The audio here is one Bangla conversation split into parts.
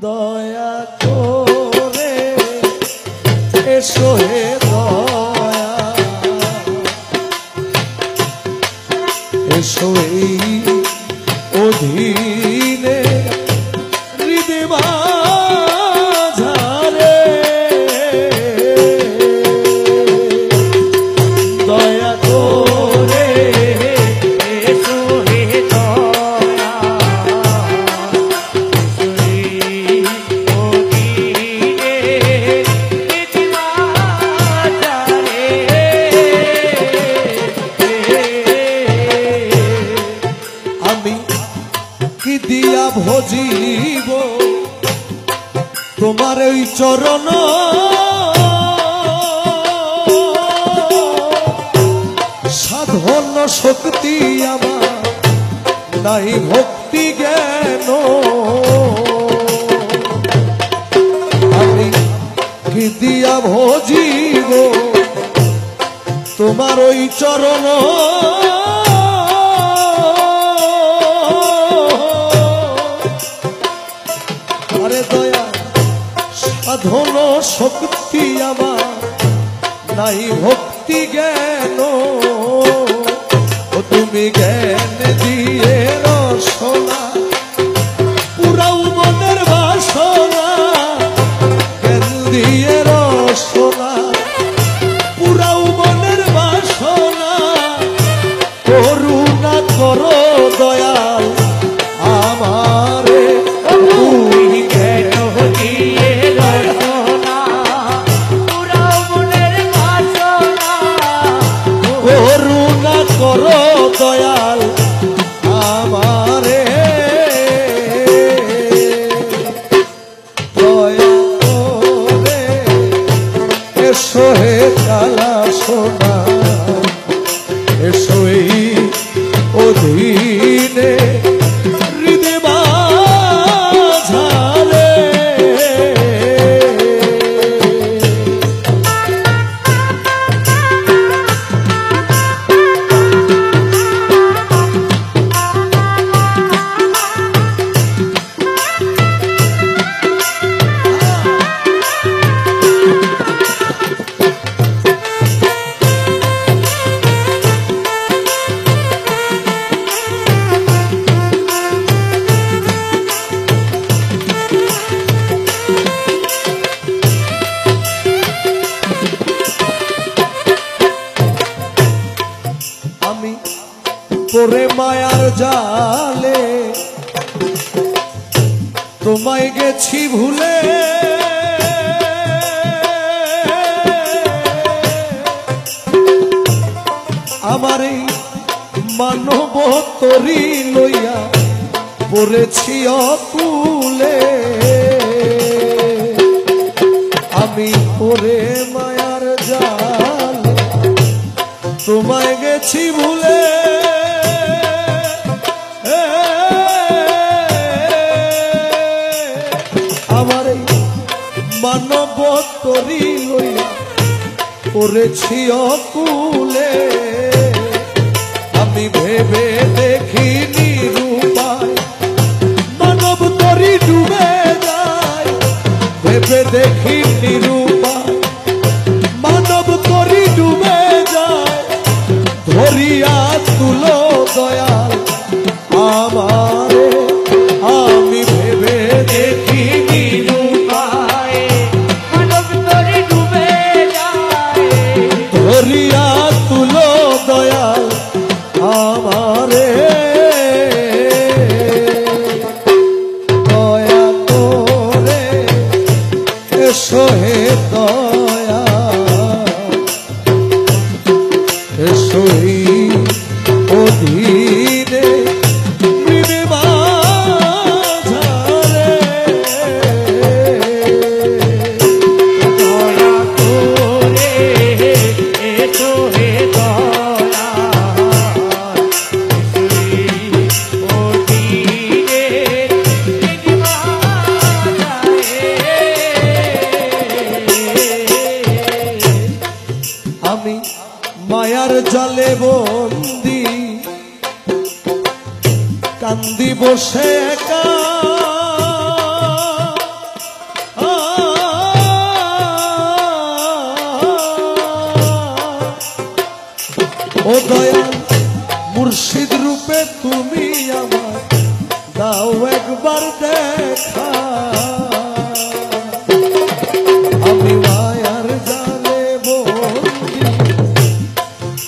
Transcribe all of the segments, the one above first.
দয়া করে এসো হে দয়া, এসো এই অধীনে হৃদয় মাঝারে, দয়া করে এসো হে দয়া, কি দিয়া ভজিব তোমার ওই চরণ, সাধন শক্তি আমার নাই ভক্তি জ্ঞান, আমি কি দিয়া ভজিব তোমার ওই চরণ, দয়া সাধন শক্তি আমার নাই ভক্তি জ্ঞান, ও তুমি জ্ঞান দিয়ে রসনা পুরাও মনের বাসনা, জ্ঞান দিয়ে রসনা পুরাও মনের বাসনা, করুণা করো দয়াল আমারে, করুণা করো দয়াল আমারে, দয়া করে এসো হে কালা সোনা, এসো এই অধীনে হৃদয় মাঝারে, পরে মায়ার জালে তোমায় গেছি ভুলে, আমার এই মানব তরি লইয়া পড়েছি অকুলে, আমি পরে মায়ার জালে তোমায় গেছি ভুলে, আমার এই মানব তরি লইয়া পড়েছি অকুলে, আমি ভেবে দেখিনি রূপায় মানব তরি ডুবে যায়, ভেবে দেখিনি রূপায় মানব তরি ডুবে যায়, ধরিয়া তুলো দয়াল আমারে, আমি ভেবে দেখিনি রূপায় মানব তরি ডুবে যায়, ধরিয়া তুলো দয়াল আমারে, দয়া করে এসো হে দয়া, এসো এই অধীনে হৃদয় মাঝারে, দয়া করে এসো হে দয়া, অধীনে হৃদয় মাঝারে, আমি মায়ার জালে বন্দি কান্দি বসে একা, তুমি আমার দাও একবার দেখা আমি মায়ার জালে বন্দি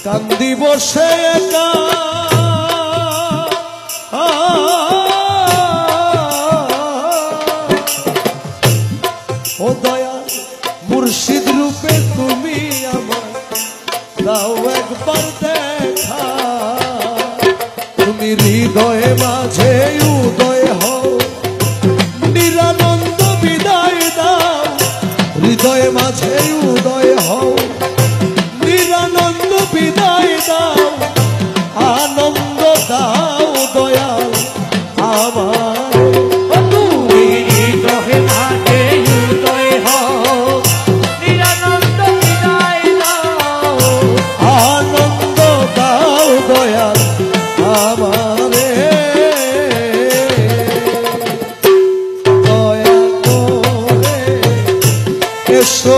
কান্দি বসে একা ও দয়া মুর্শিদ রূপে তুমি আমার দাও একবার দেখা তুমি হৃদয়ে মাঝে উদয় হও নিরানন্দ বিদায় দাও হৃদয়ে মাঝে উদয় হও নিরানন্দ বিদায় দাও আনন্দ দাও দয়াল আমার তুমি হৃদয়ে মাঝে উদয় হও নিরানন্দ বিদায় দাও আনন্দ দাও দয়াল আমারে দয়া করে এসো